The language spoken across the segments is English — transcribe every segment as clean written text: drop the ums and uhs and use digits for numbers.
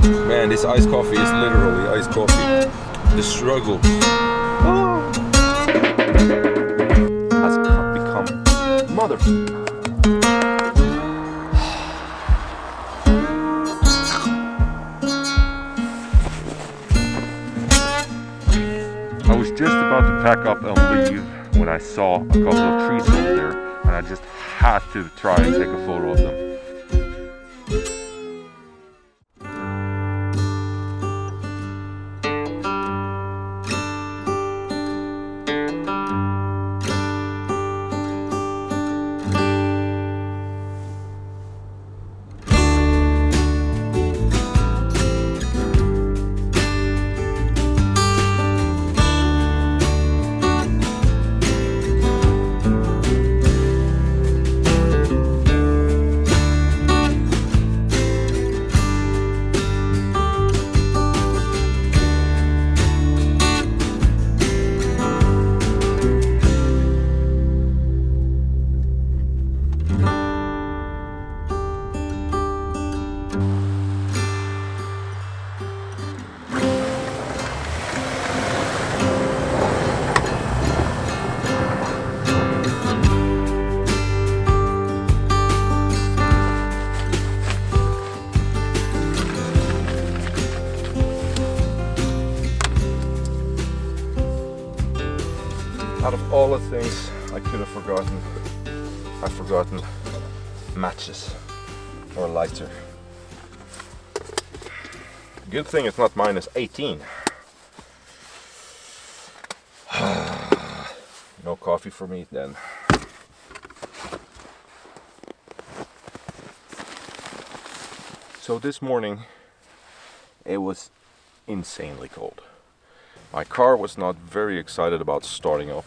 Man, this iced coffee is literally iced coffee. The struggle has become mother. I was just about to pack up and leave when I saw a couple of trees over there, and I just had to try and take a photo of them. Out of all the things I could have forgotten, I've forgotten matches or a lighter. Good thing it's not -18. No coffee for me then. So this morning it was insanely cold. My car was not very excited about starting up,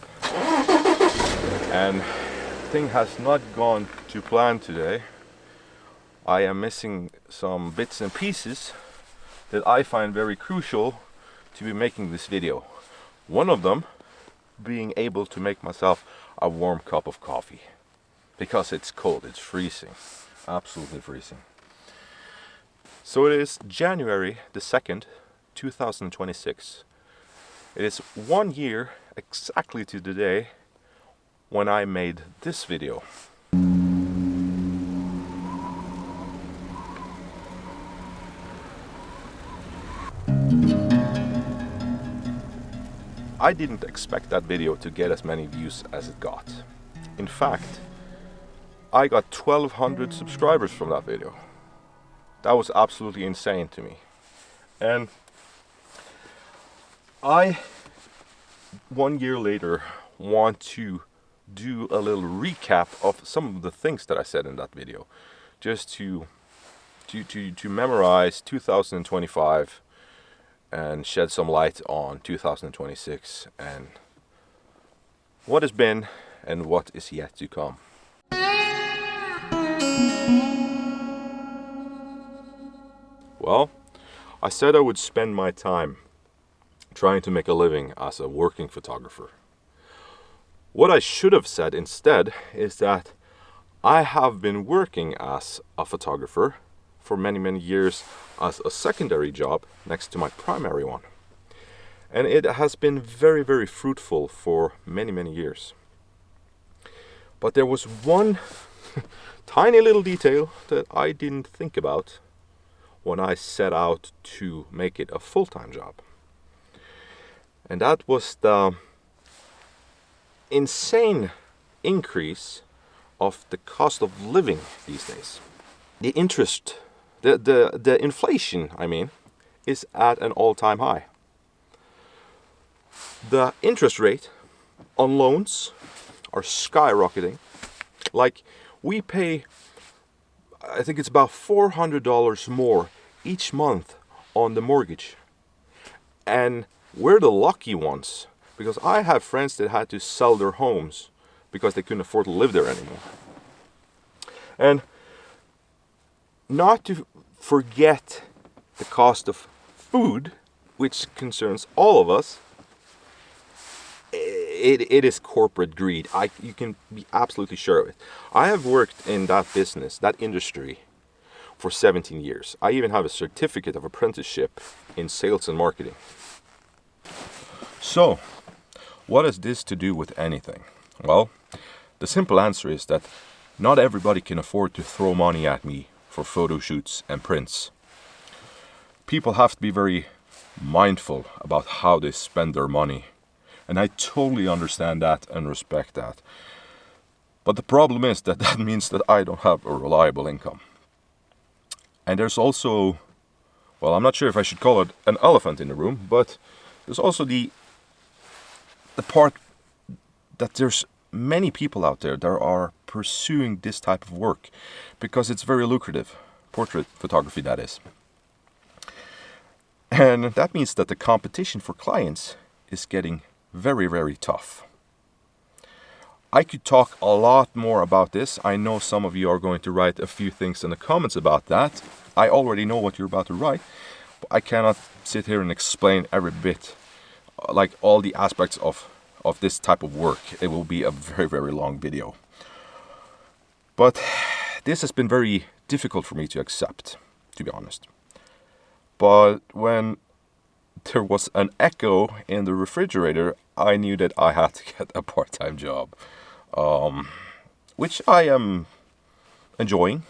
and thing has not gone to plan today. I am missing some bits and pieces that I find very crucial to be making this video. One of them being able to make myself a warm cup of coffee, because it's cold, it's freezing, absolutely freezing. So it is January the 2nd, 2026. It is 1 year exactly to the day when I made this video. I didn't expect that video to get as many views as it got. In fact, I got 1,200 subscribers from that video. That was absolutely insane to me. And I, 1 year later, want to do a little recap of some of the things that I said in that video, just to memorize 2025 and shed some light on 2026 and what has been and what is yet to come. Well, I said I would spend my time trying to make a living as a working photographer. What I should have said instead is that I have been working as a photographer for many years as a secondary job next to my primary one. And it has been very fruitful for many years. But there was one tiny little detail that I didn't think about when I set out to make it a full-time job. And that was the insane increase of the cost of living these days. The interest, the inflation, I mean, is at an all-time high. The interest rate on loans are skyrocketing. Like, we pay, I think it's about $400 more each month on the mortgage. And we're the lucky ones, because I have friends that had to sell their homes because they couldn't afford to live there anymore. And not to forget the cost of food, which concerns all of us. It is corporate greed. You can be absolutely sure of it. I have worked in that business, that industry, for 17 years. I even have a certificate of apprenticeship in sales and marketing. So, what has this to do with anything? Well, the simple answer is that not everybody can afford to throw money at me for photo shoots and prints. People have to be very mindful about how they spend their money. And I totally understand that and respect that. But the problem is that that means that I don't have a reliable income. And there's also, well, I'm not sure if I should call it an elephant in the room, but there's also the part that there's many people out there that are pursuing this type of work because it's very lucrative. Portrait photography, that is. And that means that the competition for clients is getting very, very tough. I could talk a lot more about this. I know some of you are going to write a few things in the comments about that. I already know what you're about to write. But I cannot sit here and explain every bit, like all the aspects of this type of work. It will be a very, very long video. But this has been very difficult for me to accept, to be honest. But when there was an echo in the refrigerator, I knew that I had to get a part-time job. Which I am enjoying,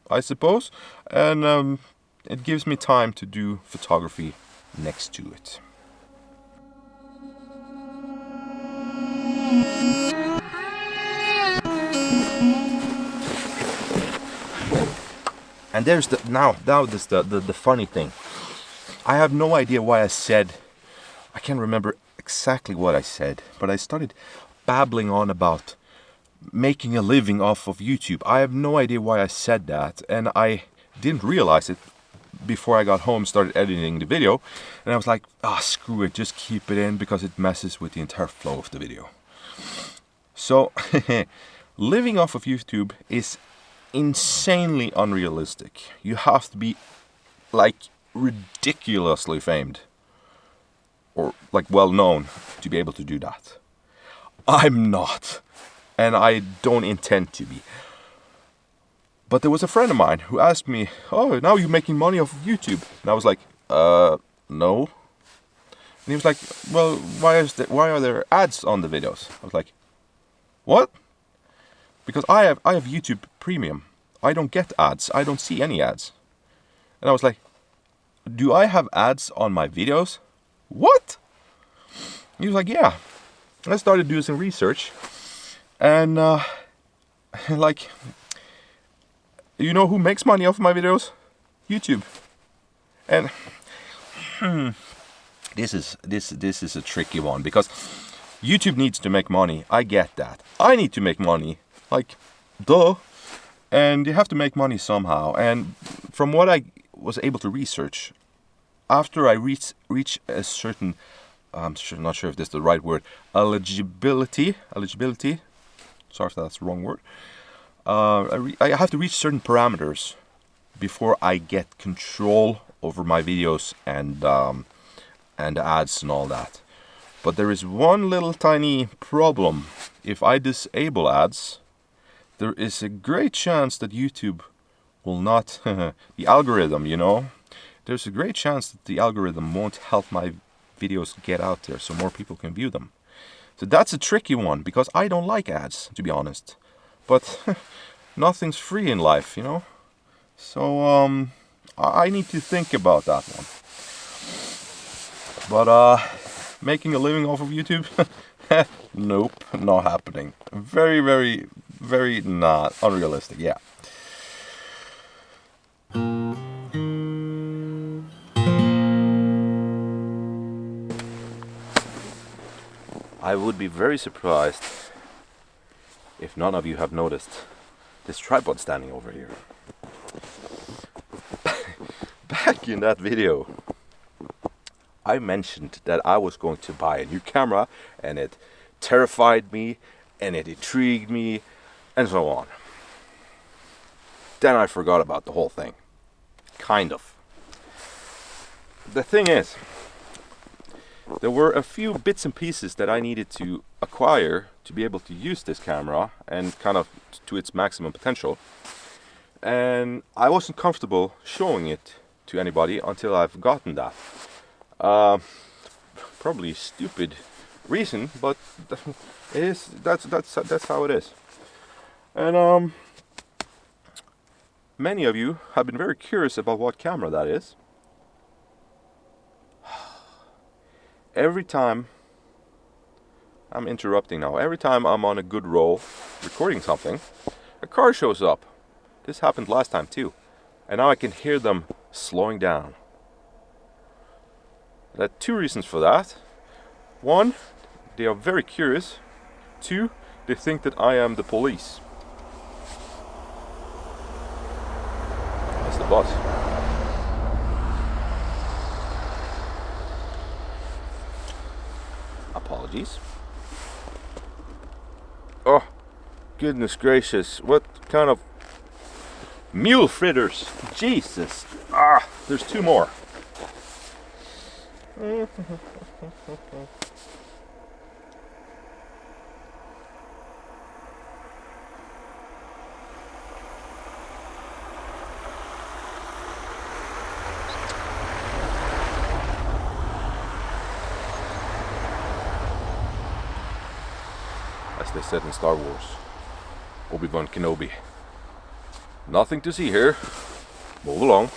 I suppose. And it gives me time to do photography next to it. And there's the funny thing. I have no idea why I can't remember exactly what I said, but I started babbling on about making a living off of YouTube. I have no idea why I said that, and I didn't realize it before I got home and started editing the video. And I was like, screw it, just keep it in because it messes with the entire flow of the video. So, living off of YouTube is insanely unrealistic. You have to be like ridiculously famed or like well known to be able to do that. I'm not, and I don't intend to be. But there was a friend of mine who asked me, "Oh, now you're making money off of YouTube?" And I was like, no. And he was like, "Well, why are there ads on the videos?" I was like, "What?" Because I have YouTube Premium. I don't get ads. I don't see any ads. And I was like, "Do I have ads on my videos?" What? He was like, "Yeah." And I started doing some research. And like, you know who makes money off my videos? YouTube. And this is a tricky one because YouTube needs to make money. I get that. I need to make money. Like, duh. And you have to make money somehow. And from what I was able to research, after I reach a certain, not sure if this is the right word, eligibility. Sorry if that's the wrong word. I have to reach certain parameters before I get control over my videos and ads and all that. But there is one little tiny problem. If I disable ads, there is a great chance that YouTube will not, the algorithm, you know, there's a great chance that the algorithm won't help my videos get out there so more people can view them. So that's a tricky one because I don't like ads, to be honest. But nothing's free in life, you know. So I need to think about that one. But making a living off of YouTube? Nope, not happening. Very, very, very not unrealistic, yeah. I would be very surprised if none of you have noticed this tripod standing over here. Back in that video, I mentioned that I was going to buy a new camera, and it terrified me, and it intrigued me, and so on. Then I forgot about the whole thing. Kind of. The thing is, there were a few bits and pieces that I needed to acquire to be able to use this camera and kind of to its maximum potential. and I wasn't comfortable showing it to anybody until I've gotten that. Probably a stupid reason, but it is. That's how it is. And many of you have been very curious about what camera that is. Every time I'm interrupting now, every time I'm on a good roll recording something, a car shows up. This happened last time too, and now I can hear them slowing down. There are two reasons for that. One, they are very curious. Two, they think that I am the police. That's the bus. Apologies. Oh, goodness gracious. What kind of mule fritters? Jesus. Ah, there's two more. As they said in Star Wars, Obi-Wan Kenobi. Nothing to see here. Move along.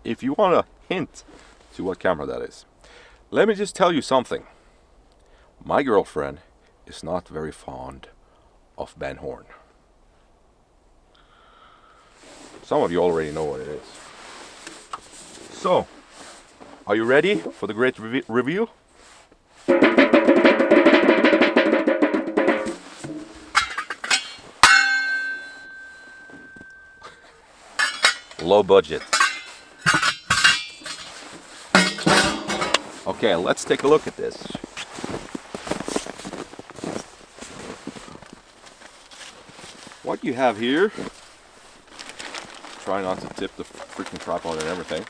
If you want a hint to what camera that is, let me just tell you something. My girlfriend is not very fond of Ben Horn. Some of you already know what it is. So, are you ready for the great reveal? Low budget. Okay, let's take a look at this. What you have here, try not to tip the freaking tripod and everything,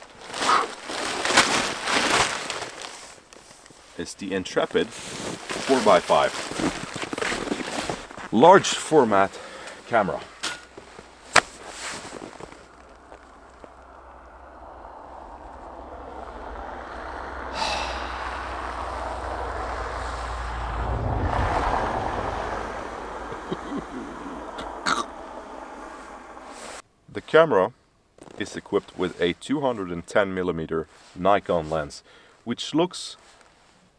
is the Intrepid 4x5 large format camera. The camera is equipped with a 210mm Nikon lens, which looks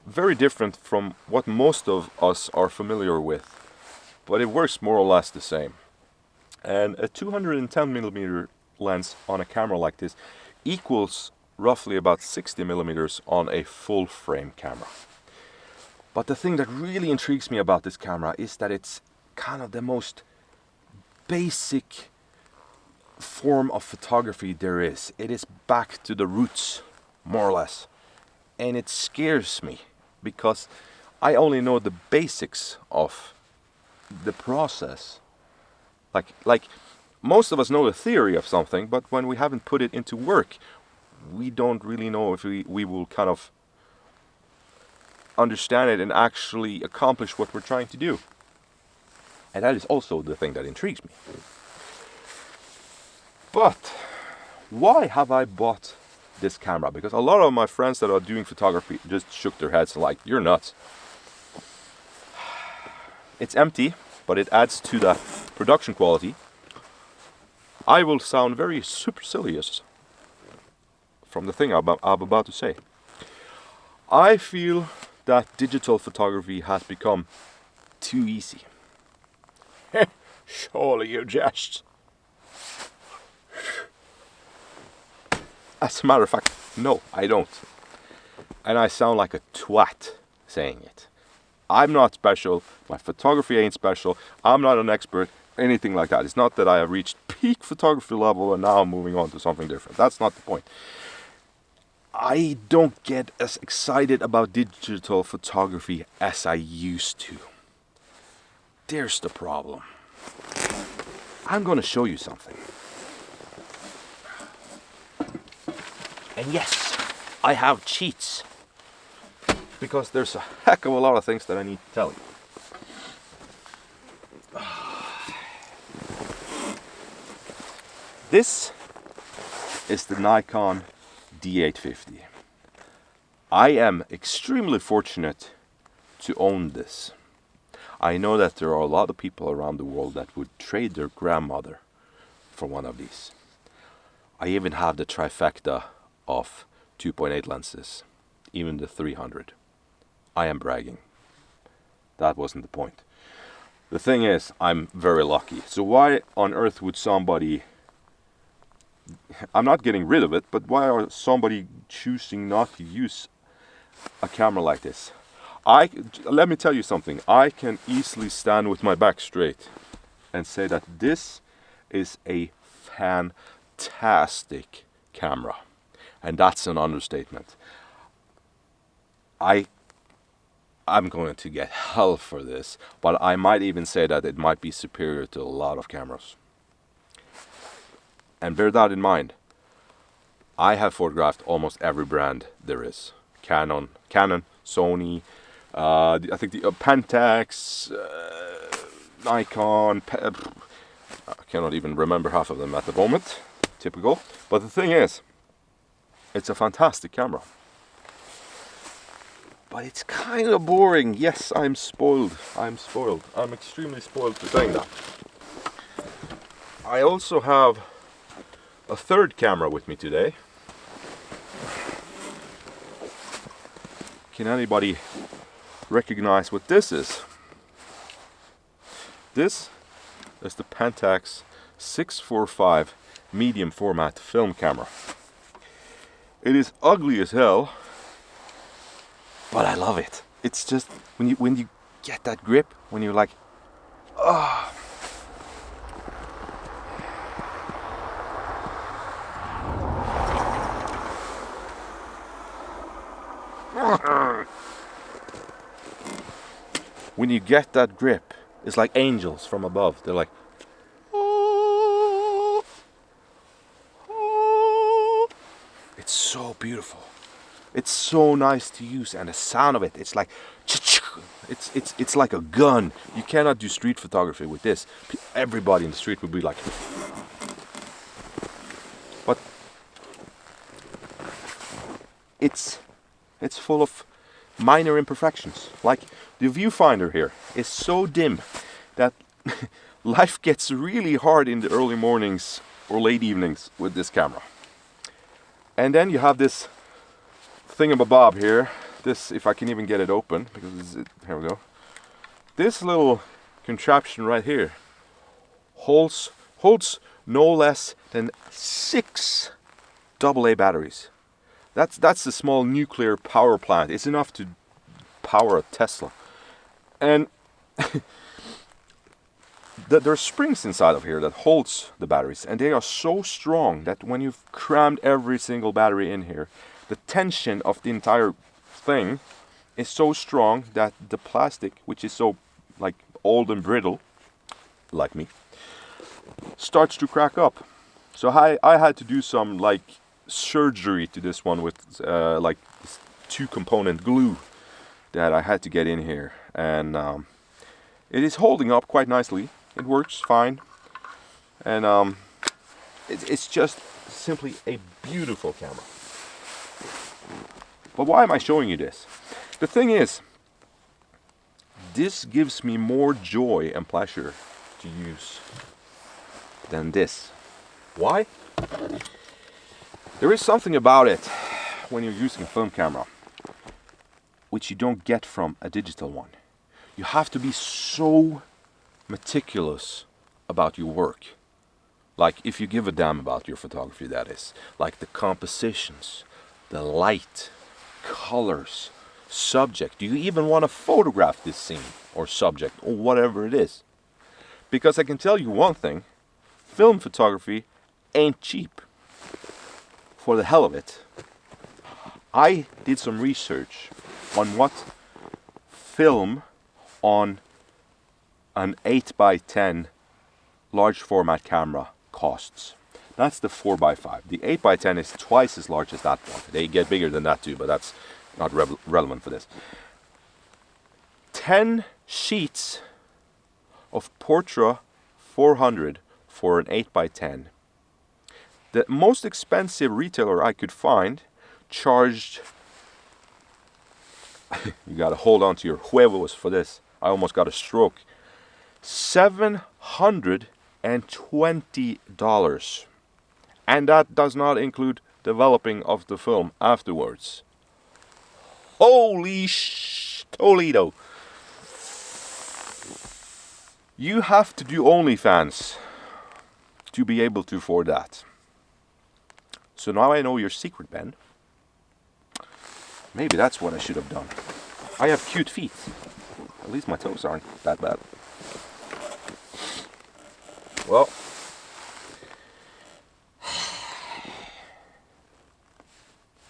very different from what most of us are familiar with, but it works more or less the same. And a 210mm lens on a camera like this equals roughly about 60mm on a full frame camera. But the thing that really intrigues me about this camera is that it's kind of the most basic form of photography there is. It is back to the roots, more or less. And it scares me because I only know the basics of the process. Like most of us know the theory of something, but when we haven't put it into work, we don't really know if we will kind of understand it and actually accomplish what we're trying to do. And that is also the thing that intrigues me. But why have I bought this camera? Because a lot of my friends that are doing photography just shook their heads like, you're nuts. It's empty, but it adds to the production quality. I will sound very supercilious from the thing I'm about to say. I feel that digital photography has become too easy. Surely you jest. As a matter of fact, no, I don't. And I sound like a twat saying it. I'm not special, my photography ain't special, I'm not an expert, anything like that. It's not that I have reached peak photography level and now I'm moving on to something different. That's not the point. I don't get as excited about digital photography as I used to. There's the problem. I'm gonna show you something. And yes, I have cheats. because there's a heck of a lot of things that I need to tell you. This is the Nikon d850. I am extremely fortunate to own this. I know that there are a lot of people around the world that would trade their grandmother for one of these. I even have the trifecta of 2.8 lenses, even the 300. I am bragging. That wasn't the point. The thing is, I'm very lucky. So why on earth would somebody... I'm not getting rid of it, but why are somebody choosing not to use a camera like this? Let me tell you something. I can easily stand with my back straight and say that this is a fantastic camera. And that's an understatement. I'm going to get hell for this, but I might even say that it might be superior to a lot of cameras. And bear that in mind. I have photographed almost every brand there is. Canon, Sony, I think the Pentax, Nikon, I cannot even remember half of them at the moment. Typical. But the thing is, it's a fantastic camera. But it's kind of boring. Yes, I'm spoiled. I'm extremely spoiled for saying that. I also have a third camera with me today. Can anybody recognize what this is? This is the Pentax 645 medium format film camera. It is ugly as hell, but I love it. It's just when you get that grip, when you're like, ah. When you get that grip, it's like angels from above. They're like, oh, oh. It's so beautiful. It's so nice to use, and the sound of it, it's like, it's like a gun. You cannot do street photography with this. Everybody in the street would be like, but it's full of minor imperfections. Like the viewfinder here is so dim that life gets really hard in the early mornings or late evenings with this camera. And then you have this thingamabob here. This, if I can even get it open, because here we go. This little contraption right here holds no less than 6 AA batteries. That's a small nuclear power plant. It's enough to power a Tesla. And there's springs inside of here that holds the batteries, and they are so strong that when you've crammed every single battery in here, the tension of the entire thing is so strong that the plastic, which is so like old and brittle, like me, starts to crack up. So I had to do some like surgery to this one with like this 2-component glue that I had to get in here, and it is holding up quite nicely. It works fine, and it's just simply a beautiful camera. But why am I showing you this? The thing is, this gives me more joy and pleasure to use than this. Why? There is something about it when you're using a film camera which you don't get from a digital one. You have to be so meticulous about your work. Like, if you give a damn about your photography, that is. Like the compositions, the light, colors, subject. Do you even want to photograph this scene or subject or whatever it is? Because I can tell you one thing, film photography ain't cheap. For the hell of it, I did some research on what film on an 8x10 large format camera costs. That's the 4x5. The 8x10 is twice as large as that one. They get bigger than that too, but that's not relevant for this. 10 sheets of Portra 400 for an 8x10. The most expensive retailer I could find charged, you gotta hold on to your huevos for this, I almost got a stroke, $720. And that does not include developing of the film afterwards. Holy Toledo! You have to do OnlyFans to be able to afford that. So now I know your secret, Ben. Maybe that's what I should have done. I have cute feet. At least my toes aren't that bad. Well,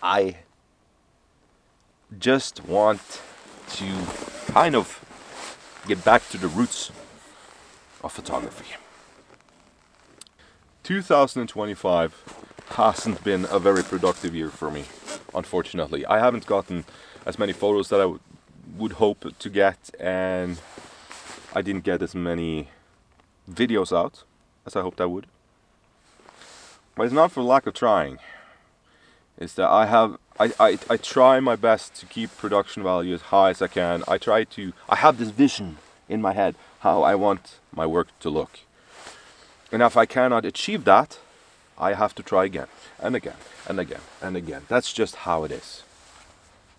I just want to kind of get back to the roots of photography. 2025 hasn't been a very productive year for me, unfortunately. I haven't gotten as many photos that I would hope to get, and I didn't get as many videos out as I hoped I would. But it's not for lack of trying. It's that I try my best to keep production value as high as I can. I have this vision in my head how I want my work to look. And if I cannot achieve that, I have to try again and again and again and again. That's just how it is.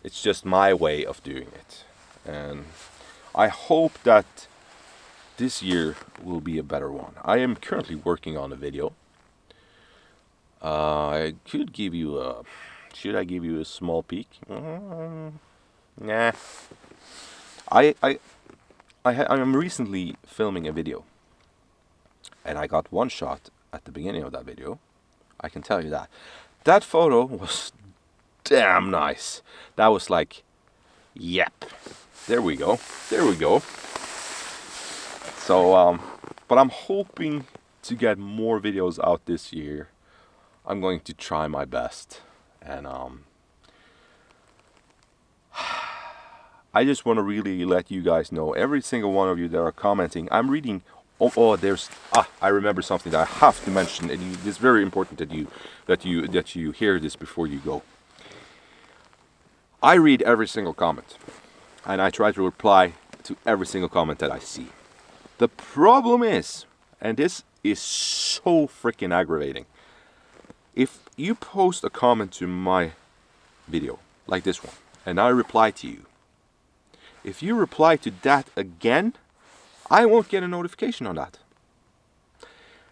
It's just my way of doing it. And I hope that this year will be a better one. I am currently working on a video. I could give you a... Should I give you a small peek? Nah. I'm recently filming a video. And I got one shot at the beginning of that video. I can tell you that. That photo was damn nice. That was like, yep. There we go. There we go. So, but I'm hoping to get more videos out this year. I'm going to try my best. And I just want to really let you guys know, every single one of you that are commenting, I'm reading. I remember something that I have to mention, and it's very important that you hear this before you go. I read every single comment, and I try to reply to every single comment that I see. The problem is, and this is so freaking aggravating, if you post a comment to my video, like this one, and I reply to you, if you reply to that again, I won't get a notification on that.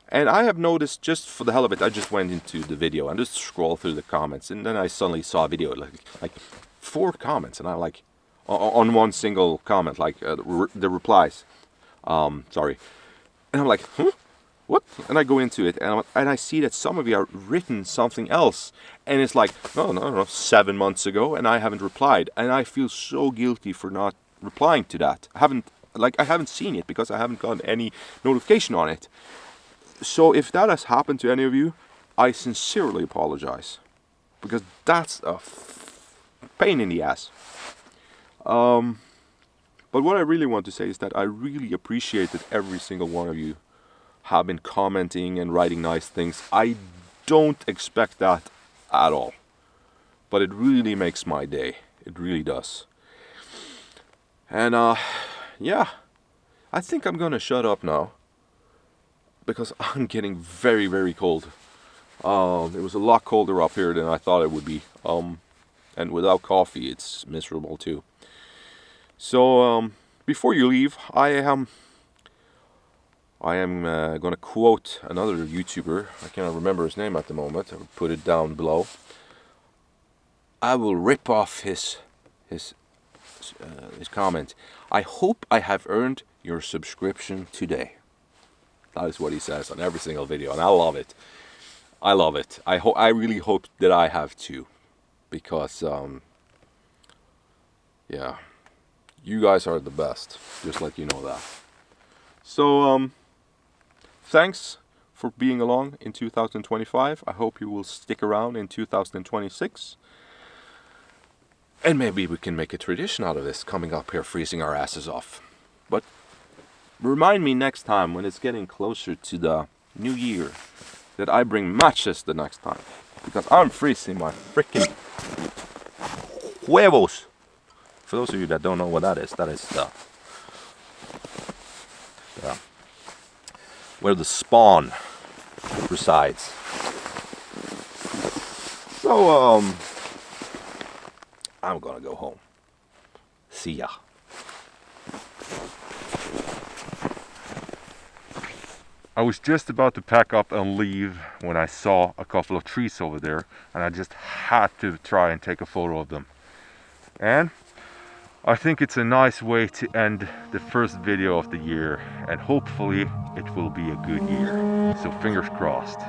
And I have noticed, just for the hell of it, I just went into the video and just scrolled through the comments, and then I suddenly saw a video, like 4 comments, and I like, on one single comment, like the replies, sorry. And I'm like, huh? What? And I go into it, and I see that some of you have written something else, and it's like, no, 7 months ago, and I haven't replied, and I feel so guilty for not replying to that. I haven't seen it because I haven't gotten any notification on it. So if that has happened to any of you, I sincerely apologize, because that's a pain in the ass. But what I really want to say is that I really appreciate that every single one of you have been commenting and writing nice things. I don't expect that at all, but it really makes my day. It really does. And yeah, I think I'm gonna shut up now, because I'm getting very, very cold. It was a lot colder up here than I thought it would be. And without coffee, it's miserable too. So before you leave, I am gonna quote another YouTuber. I cannot remember his name at the moment. I'll put it down below. I will rip off his comment. I hope I have earned your subscription today. That is what he says on every single video, and I love it. I love it. I really hope that I have too, because yeah, you guys are the best. Just let you know that. So thanks for being along in 2025. I hope you will stick around in 2026. And maybe we can make a tradition out of this, coming up here freezing our asses off. But remind me next time when it's getting closer to the new year that I bring matches the next time, because I'm freezing my freaking huevos. For those of you that don't know what that is the where the spawn resides. So I'm gonna go home. See ya. I was just about to pack up and leave when I saw a couple of trees over there, and I just had to try and take a photo of them. And I think it's a nice way to end the first video of the year, and hopefully it will be a good year. So fingers crossed.